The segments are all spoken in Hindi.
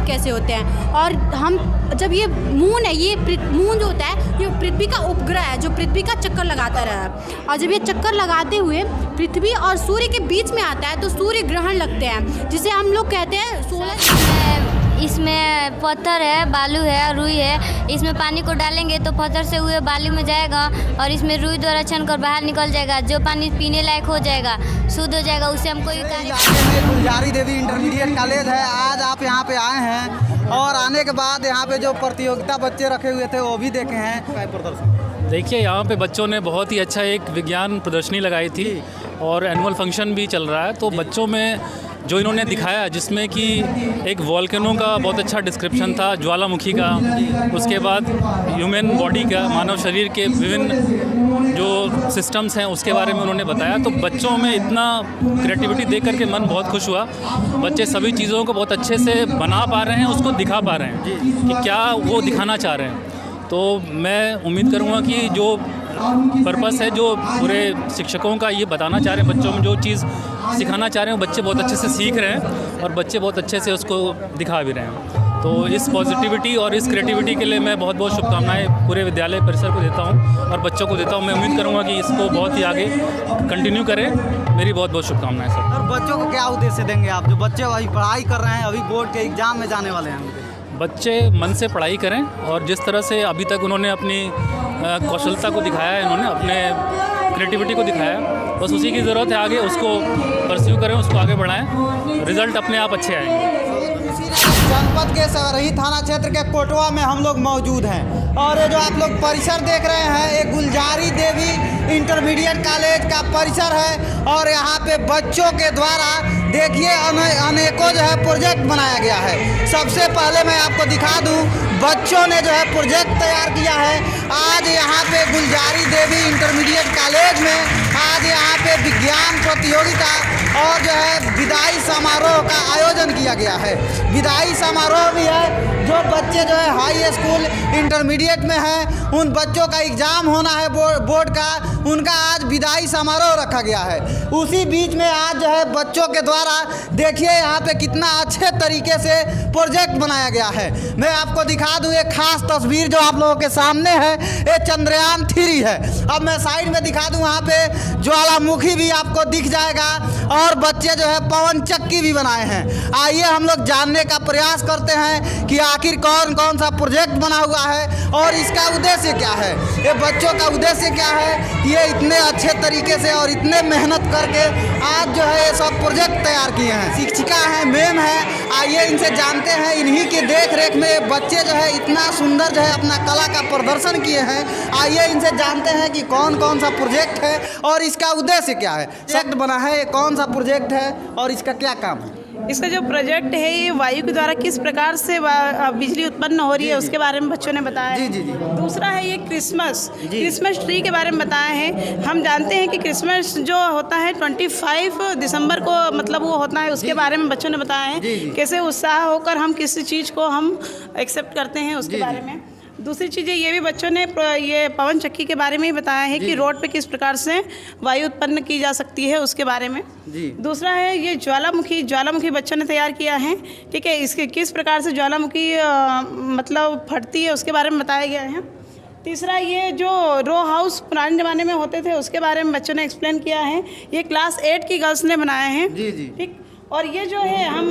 कैसे होते हैं। और हम जब ये मून है, ये मून जो होता है ये पृथ्वी का उपग्रह है जो पृथ्वी का चक्कर लगाता रहा है। और जब ये चक्कर लगाते हुए पृथ्वी और सूर्य के बीच में आता है तो सूर्य ग्रहण लगते हैं, जिसे हम लोग कहते हैं सोलर। इसमें पत्थर है, बालू है, रुई है। इसमें पानी को डालेंगे तो पत्थर से हुए बालू में जाएगा और इसमें रुई द्वारा छनकर बाहर निकल जाएगा, जो पानी पीने लायक हो जाएगा, शुद्ध हो जाएगा। उससे हमको गुलजारी देवी इंटरमीडिएट कॉलेज है। आज आप यहाँ पे आए हैं और आने के बाद यहाँ पे जो प्रतियोगिता बच्चे रखे हुए थे वो भी देखे हैं प्रदर्शन। देखिए, यहाँ पे बच्चों ने बहुत ही अच्छा एक विज्ञान प्रदर्शनी लगाई थी और एनुअल फंक्शन भी चल रहा है। तो बच्चों में जो इन्होंने दिखाया, जिसमें कि एक वॉल्केनो का बहुत अच्छा डिस्क्रिप्शन था, ज्वालामुखी का, उसके बाद ह्यूमन बॉडी का, मानव शरीर के विभिन्न जो सिस्टम्स हैं उसके बारे में उन्होंने बताया। तो बच्चों में इतना क्रिएटिविटी देख करके मन बहुत खुश हुआ। बच्चे सभी चीज़ों को बहुत अच्छे से बना पा रहे हैं, उसको दिखा पा रहे हैं कि क्या वो दिखाना चाह रहे हैं। तो मैं उम्मीद करूँगा कि जो पर्पस है, जो पूरे शिक्षकों का ये बताना चाह रहे हैं, बच्चों में जो चीज़ सिखाना चाह रहे हैं, बच्चे बहुत अच्छे से सीख रहे हैं और बच्चे बहुत अच्छे से उसको दिखा भी रहे हैं। तो इस पॉजिटिविटी और इस क्रिएटिविटी के लिए मैं बहुत बहुत शुभकामनाएं पूरे विद्यालय परिसर को देता हूं और बच्चों को देता हूं। मैं उम्मीद करूंगा कि इसको बहुत ही आगे कंटिन्यू करें। मेरी बहुत बहुत शुभकामनाएं सर। और बच्चों को क्या उद्देश्य देंगे आप, जो बच्चे अभी पढ़ाई कर रहे हैं, अभी बोर्ड के एग्ज़ाम में जाने वाले हैं? बच्चे मन से पढ़ाई करें और जिस तरह से अभी तक उन्होंने अपनी कौशलता को दिखाया है, इन्होंने अपने क्रिएटिविटी को दिखाया, बस उसी की ज़रूरत है। आगे उसको परस्यू करें, उसको आगे बढ़ाएं, रिज़ल्ट अपने आप अच्छे आएंगे। जनपद के सरही थाना क्षेत्र के कोटवा में हम लोग मौजूद हैं और ये जो आप लोग परिसर देख रहे हैं, ये गुलजारी देवी इंटरमीडिएट कॉलेज का परिसर है। और यहाँ पे बच्चों के द्वारा देखिए अनेकों जो है प्रोजेक्ट बनाया गया है। सबसे पहले मैं आपको दिखा दूँ, बच्चों ने जो है प्रोजेक्ट तैयार किया है। आज यहाँ पे गुलजारी देवी इंटरमीडिएट कॉलेज में आज यहाँ पे विज्ञान प्रतियोगिता और जो है विदाई समारोह का आयोजन किया गया है। विदाई समारोह भी है, जो बच्चे जो है हाई स्कूल इंटरमीडिएट में हैं, उन बच्चों का एग्ज़ाम होना है बोर्ड का, उनका आज विदाई समारोह रखा गया है। उसी बीच में आज जो है बच्चों के द्वारा देखिए यहाँ पे कितना अच्छे तरीके से प्रोजेक्ट बनाया गया है। मैं आपको दिखा दूँ एक खास तस्वीर जो आप लोगों के सामने है, ये चंद्रयान 3 है। अब मैं साइड में दिखा दूँ, वहाँ पे ज्वालामुखी भी आपको दिख जाएगा और बच्चे जो है पवन चक्की भी बनाए हैं। आइए हम लोग जानने का प्रयास करते हैं कि आखिर कौन कौन सा प्रोजेक्ट बना हुआ है और इसका उद्देश्य क्या है। ये बच्चों का उद्देश्य क्या है कि ये इतने अच्छे तरीके से और इतने मेहनत करके आज जो है ये सब प्रोजेक्ट तैयार किए हैं। शिक्षिका हैं, मैम है, आइए इनसे जानते हैं। इन्हीं की देख रेख में बच्चे जो है इतना सुंदर जो है अपना कला का प्रदर्शन किए हैं। आइए इनसे जानते हैं कि कौन कौन सा प्रोजेक्ट है और इसका उद्देश्य क्या है। प्रोजेक्ट बना है, कौन सा प्रोजेक्ट है और इसका क्या काम है? इसका जो प्रोजेक्ट है ये वायु के द्वारा किस प्रकार से बिजली उत्पन्न हो रही है उसके बारे में बच्चों ने बताया है। जी। दूसरा है ये क्रिसमस ट्री के बारे में बताया है। हम जानते हैं कि क्रिसमस जो होता है 25 दिसंबर को मतलब वो होता है, उसके बारे में बच्चों ने बताया है। कैसे उत्साह होकर हम किसी चीज़ को हम एक्सेप्ट करते हैं उसके बारे में। दूसरी चीज़ें ये भी बच्चों ने ये पवन चक्की के बारे में ही बताया है कि रोड पे किस प्रकार से वायु उत्पन्न की जा सकती है उसके बारे में। दूसरा है ये ज्वालामुखी बच्चों ने तैयार किया है, ठीक है। इसके किस प्रकार से ज्वालामुखी मतलब फटती है उसके बारे में बताया गया है। तीसरा ये जो रो हाउस पुराने ज़माने में होते थे उसके बारे में बच्चों ने एक्सप्लेन किया है। ये क्लास 8 की गर्ल्स ने बनाए हैं, ठीक। और ये जो है हम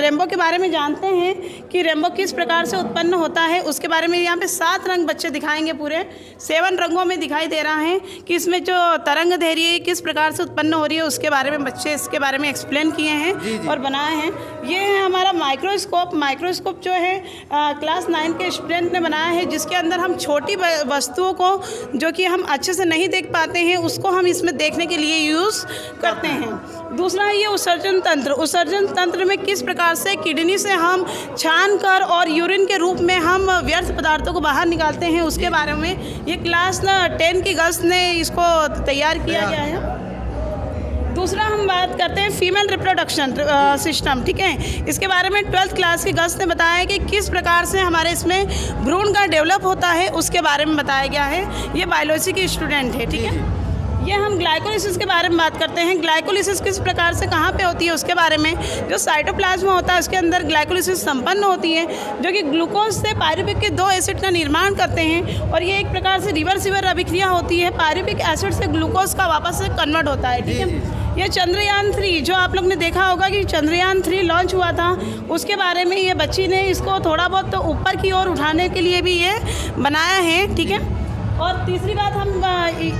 रेनबो के बारे में जानते हैं कि रेनबो किस प्रकार से उत्पन्न होता है उसके बारे में। यहाँ पे 7 रंग बच्चे दिखाएंगे, पूरे 7 रंगों में दिखाई दे रहा है कि इसमें जो तरंग धैर्य किस प्रकार से उत्पन्न हो रही है उसके बारे में बच्चे इसके बारे में एक्सप्लेन किए हैं और बनाए हैं। ये है हमारा माइक्रोस्कोप जो है क्लास 9 के स्टूडेंट ने बनाया है, जिसके अंदर हम छोटी वस्तुओं को जो कि हम अच्छे से नहीं देख पाते हैं उसको हम इसमें देखने के लिए यूज़ करते हैं। दूसरा है ये उत्सर्जन तंत्र में किस प्रकार से किडनी से हम छान कर और यूरिन के रूप में हम व्यर्थ पदार्थों को बाहर निकालते हैं उसके बारे में। ये क्लास 10 की गर्ल्स ने इसको तैयार किया गया है। दूसरा हम बात करते हैं फीमेल रिप्रोडक्शन सिस्टम, ठीक है। इसके बारे में 12th क्लास की गर्ल्स ने बताया है कि किस प्रकार से हमारे इसमें भ्रूण का डेवलप होता है उसके बारे में बताया गया है। ये बायोलॉजी की स्टूडेंट है, ठीक है। ये हम ग्लाइकोलिसिस के बारे में बात करते हैं। ग्लाइकोलिसिस किस प्रकार से कहाँ पे होती है उसके बारे में। जो साइटोप्लाज्म होता है उसके अंदर ग्लाइकोलिसिस संपन्न होती है, जो कि ग्लूकोज से पायरुविक के 2 एसिड का निर्माण करते हैं और ये एक प्रकार से रिवर्सिबल अभिक्रिया होती है। पायरुविक एसिड से ग्लूकोज का वापस से कन्वर्ट होता है, ठीक है। ये चंद्रयान 3 जो आप लोग ने देखा होगा कि चंद्रयान 3 लॉन्च हुआ था, उसके बारे में ये बच्ची ने इसको थोड़ा बहुत तो ऊपर की ओर उठाने के लिए भी ये बनाया है, ठीक है। और तीसरी बात हम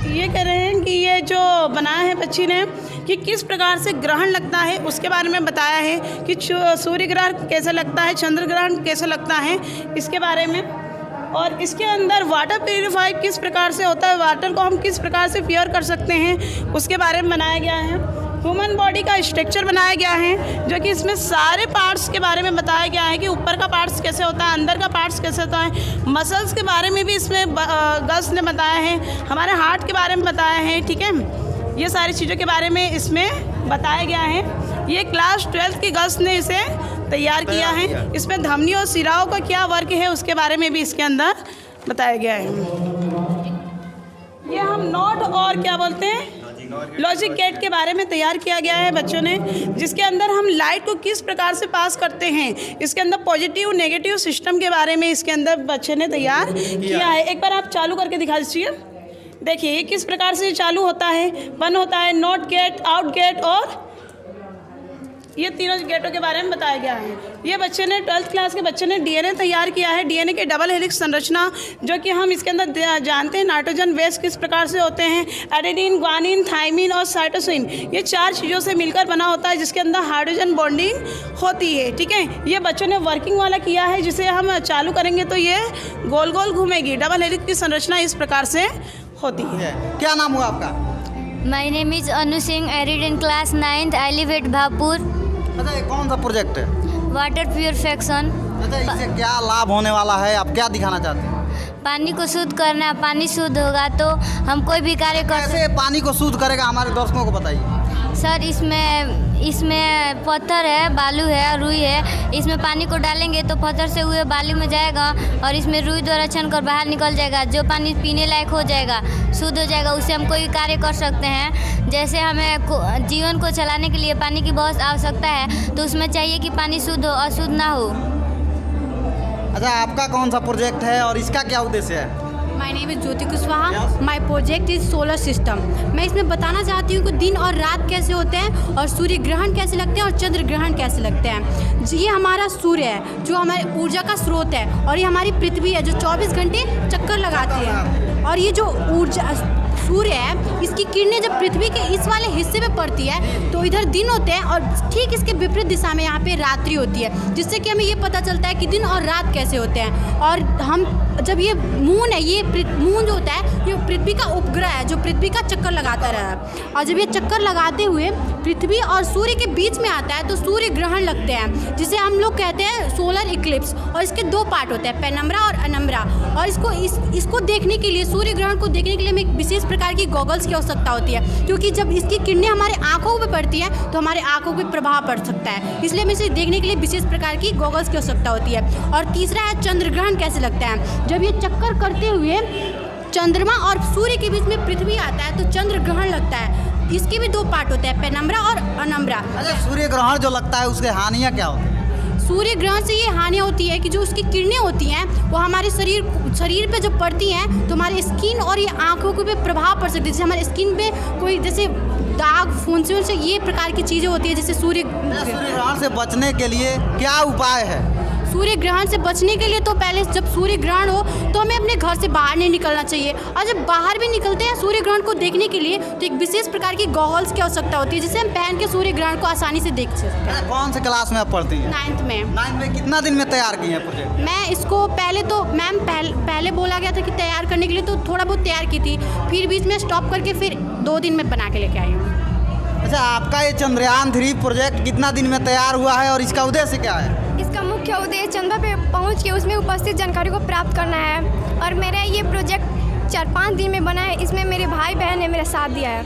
ये कह रहे हैं कि ये जो बनाया है बच्ची ने कि किस प्रकार से ग्रहण लगता है उसके बारे में बताया है कि सूर्य ग्रहण कैसे लगता है, चंद्र ग्रहण कैसे लगता है, इसके बारे में। और इसके अंदर वाटर प्यूरीफाई किस प्रकार से होता है, वाटर को हम किस प्रकार से प्योर कर सकते हैं उसके बारे में बनाया गया है। ह्यूमन बॉडी का स्ट्रक्चर बनाया गया है, जो कि इसमें सारे पार्ट्स के बारे में बताया गया है कि ऊपर का पार्ट्स कैसे होता है, अंदर का पार्ट्स कैसे होता है। मसल्स के बारे में भी इसमें गर्ल्स ने बताया है, हमारे हार्ट के बारे में बताया है, ठीक है। ये सारी चीज़ों के बारे में इसमें बताया गया है। ये क्लास 12th की गर्ल्स ने इसे तैयार किया है। इसमें धमनी और सिराओं का क्या वर्क है उसके बारे में भी इसके अंदर बताया गया है। ये हम नोट और क्या बोलते हैं लॉजिक गेट के बारे में तैयार किया गया है बच्चों ने, जिसके अंदर हम लाइट को किस प्रकार से पास करते हैं, इसके अंदर पॉजिटिव नेगेटिव सिस्टम के बारे में इसके अंदर बच्चे ने तैयार किया है। एक बार आप चालू करके दिखा दीजिए। देखिए ये किस प्रकार से चालू होता है, बंद होता है, नॉट गेट, आउट गेट और ये तीनों गेटों के बारे में बताया गया है। ये बच्चे ने 12th क्लास के बच्चे ने डीएनए तैयार किया है। डीएनए के डबल हेलिक्स संरचना, जो कि हम इसके अंदर जानते हैं नाइट्रोजन बेस किस प्रकार से होते हैं, एडेनिन, ग्वानिन, थाइमिन और साइटोसिन, ये 4 चीज़ों से मिलकर बना होता है, जिसके अंदर हाइड्रोजन बॉन्डिंग होती है, ठीक है। ये बच्चों ने वर्किंग वाला किया है, जिसे हम चालू करेंगे तो ये गोल गोल घूमेगी। डबल हेलिक्स की संरचना इस प्रकार से होती है। क्या नाम हुआ आपका? My name is Anu Singh, I read in class 9th, I live at Bhapur. अच्छा, ये कौन सा प्रोजेक्ट है? Water purification. अच्छा, इससे क्या लाभ होने वाला है, आप क्या दिखाना चाहते हैं? पानी को शुद्ध करना, पानी शुद्ध होगा तो हम कोई भी कार्य कर सकते। कैसे पानी को शुद्ध करेगा, हमारे दर्शकों को बताइए। सर इसमें पत्थर है, बालू है, रुई है। इसमें पानी को डालेंगे तो पत्थर से हुए बालू में जाएगा और इसमें रुई द्वारा छन कर बाहर निकल जाएगा। जो पानी पीने लायक हो जाएगा, शुद्ध हो जाएगा, उससे हम कोई कार्य कर सकते हैं। जैसे हमें जीवन को चलाने के लिए पानी की बहुत आवश्यकता है, तो उसमें चाहिए कि पानी शुद्ध हो, अशुद्ध ना हो। अच्छा, आपका कौन सा प्रोजेक्ट है और इसका क्या उद्देश्य है? My name is Jyoti Kushwaha, my project is solar system. मैं इसमें बताना चाहती हूँ कि दिन और रात कैसे होते हैं और सूर्य ग्रहण कैसे लगते हैं और चंद्र ग्रहण कैसे लगते हैं। ये हमारा सूर्य है जो हमारी ऊर्जा का स्रोत है, और ये हमारी पृथ्वी है जो 24 घंटे चक्कर लगाती है। और ये जो ऊर्जा सूर्य है, इसकी किरणें जब पृथ्वी के इस वाले हिस्से पे पड़ती है तो इधर दिन होते हैं और ठीक इसके विपरीत दिशा में यहाँ पे रात्रि होती है, जिससे कि हमें ये पता चलता है कि दिन और रात कैसे होते हैं। और हम जब ये मून है, ये मून जो होता है ये पृथ्वी का उपग्रह है जो पृथ्वी का चक्कर लगाता रहा है। और जब ये चक्कर लगाते हुए पृथ्वी और सूर्य के बीच में आता है तो सूर्य ग्रहण लगते हैं, जिसे हम लोग कहते हैं सोलर इक्लिप्स। और इसके 2 पार्ट होते हैं, पेनम्ब्रा और अनम्ब्रा। और इसको देखने के लिए, सूर्य ग्रहण को देखने के लिए हमें एक विशेष प्रकार की गॉगल्स की आवश्यकता होती है, क्योंकि जब इसकी किरणें हमारे आंखों पे पड़ती हैं तो हमारे आंखों पे प्रभाव पड़ सकता है। इसलिए हमें इसे देखने के लिए विशेष प्रकार की गॉगल्स की आवश्यकता होती है। और तीसरा है चंद्र ग्रहण कैसे लगता है। जब ये चक्कर करते हुए चंद्रमा और सूर्य के बीच में पृथ्वी आता है तो चंद्र ग्रहण लगता है। इसके भी 2 पार्ट होते हैं, पेनम्ब्रा और अनम्ब्रा। अच्छा, सूर्य ग्रहण जो लगता है उसके हानियाँ क्या होती है? सूर्य ग्रहण से ये हानि होती है कि जो उसकी किरणें होती हैं वो हमारे शरीर पे जब पड़ती हैं तो हमारे स्किन और ये आंखों के पे प्रभाव पड़ सकती है। जैसे हमारे स्किन पे कोई जैसे दाग, फुंसियों से ये प्रकार की चीज़ें होती है। जैसे सूर्य ग्रहण से बचने के लिए क्या उपाय है? सूर्य ग्रहण से बचने के लिए तो पहले जब सूर्य ग्रहण हो तो हमें अपने घर से बाहर नहीं निकलना चाहिए। और जब बाहर भी निकलते हैं सूर्य ग्रहण को देखने के लिए तो एक विशेष प्रकार की गॉगल्स की आवश्यकता होती है, जिसे हम पहन के सूर्य ग्रहण को आसानी से देख सकते हैं। कौन से क्लास में आप पढ़ती हैं? 9th में। 9th में कितना दिन में तैयार किए हैं प्रोजेक्ट? मैं इसको पहले तो मैम पहले बोला गया था कि तैयार करने के लिए, तो थोड़ा बहुत तैयार की थी, फिर बीच में स्टॉप करके फिर 2 दिन में बना के लेके आई हूँ। अच्छा, आपका ये चंद्रयान 3 प्रोजेक्ट कितना दिन में तैयार हुआ है और इसका उद्देश्य क्या है? इसका मुख्य उद्देश्य चंद्रमा पे पहुंच के उसमें उपस्थित जानकारी को प्राप्त करना है। और मेरा ये प्रोजेक्ट 4-5 दिन में बना है। इसमें मेरे भाई बहन ने मेरा साथ दिया है।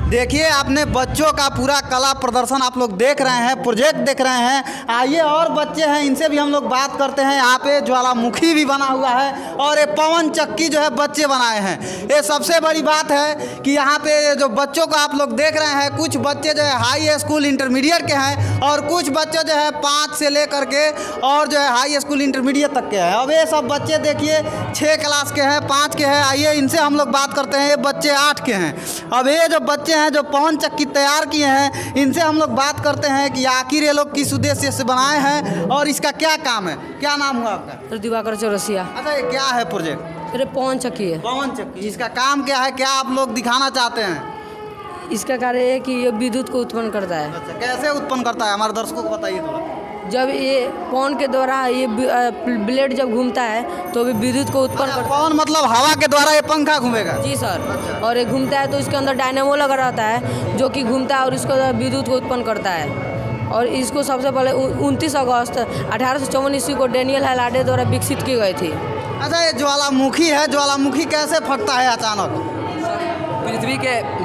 देखिए आपने बच्चों का पूरा कला प्रदर्शन आप लोग देख रहे हैं, प्रोजेक्ट देख रहे हैं। आइए और बच्चे हैं, इनसे भी हम लोग बात करते हैं। यहाँ पे ज्वालामुखी भी बना हुआ है और ये पवन चक्की जो है बच्चे बनाए हैं। ये सबसे बड़ी बात है कि यहाँ पे जो बच्चों को आप लोग देख रहे हैं, कुछ बच्चे जो है हाई स्कूल इंटरमीडिएट के हैं और कुछ बच्चे जो है 5 से लेकर के और जो है हाई स्कूल इंटरमीडिएट तक के हैं। अब ये सब बच्चे देखिए 6 क्लास के हैं, 5 के हैं। आइए इनसे हम लोग बात करते हैं। ये बच्चे 8 के हैं। अब ये जो बच्चे हैं जो पवन चक्की तैयार किए हैं, इनसे हम लोग बात करते हैं कि आखिर ये लोग किस उद्देश्य से बनाए हैं और इसका क्या काम है। क्या नाम हुआ आपका? दिवाकर चौरसिया। अच्छा, ये क्या है प्रोजेक्ट? अरे पवन चक्की है। पवन चक्की, इसका काम क्या है, क्या आप लोग दिखाना चाहते हैं? इसका कार्य है कि ये विद्युत को उत्पन्न करता है। अच्छा, कैसे उत्पन्न करता है, हमारे दर्शकों को बताइए थोड़ा। जब ये पवन के द्वारा ये ब्लेड जब घूमता है तो भी विद्युत को उत्पन्न अच्छा, करता पवन मतलब हवा के द्वारा ये पंखा घूमेगा? है। जी सर। और ये घूमता है तो इसके अंदर डायनेमो लगा रहता है जो कि घूमता है और इसको विद्युत को उत्पन्न करता है। और इसको सबसे पहले 29 अगस्त 1854 ईस्वी को डेनियल हैलाडे द्वारा विकसित की गई थी। अच्छा, ये ज्वालामुखी है, ज्वालामुखी कैसे फटता है अचानक?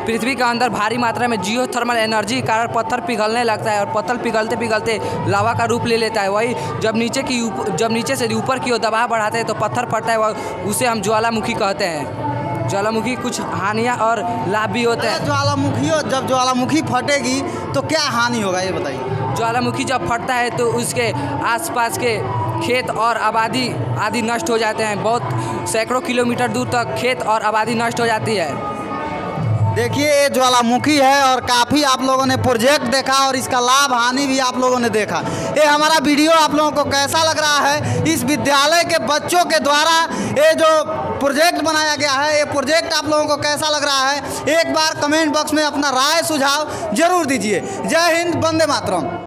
पृथ्वी के अंदर भारी मात्रा में जियोथर्मल एनर्जी के कारण पत्थर पिघलने लगता है और पत्थर पिघलते पिघलते लावा का रूप ले लेता है। वही जब नीचे से ऊपर की ओर दबाव बढ़ाते हैं तो पत्थर फटता है, उसे हम ज्वालामुखी कहते हैं। ज्वालामुखी कुछ हानियाँ और लाभ भी होते हैं। जब ज्वालामुखी फटेगी तो क्या हानि होगा, ये बताइए। ज्वालामुखी जब फटता है तो उसके आसपास के खेत और आबादी आदि नष्ट हो जाते हैं। बहुत सैकड़ों किलोमीटर दूर तक खेत और आबादी नष्ट हो जाती है। देखिए ये ज्वालामुखी है और काफ़ी आप लोगों ने प्रोजेक्ट देखा और इसका लाभ हानि भी आप लोगों ने देखा। ये हमारा वीडियो आप लोगों को कैसा लग रहा है? इस विद्यालय के बच्चों के द्वारा ये जो प्रोजेक्ट बनाया गया है, ये प्रोजेक्ट आप लोगों को कैसा लग रहा है? एक बार कमेंट बॉक्स में अपना राय सुझाव जरूर दीजिए। जय हिंद, वंदे मातरम।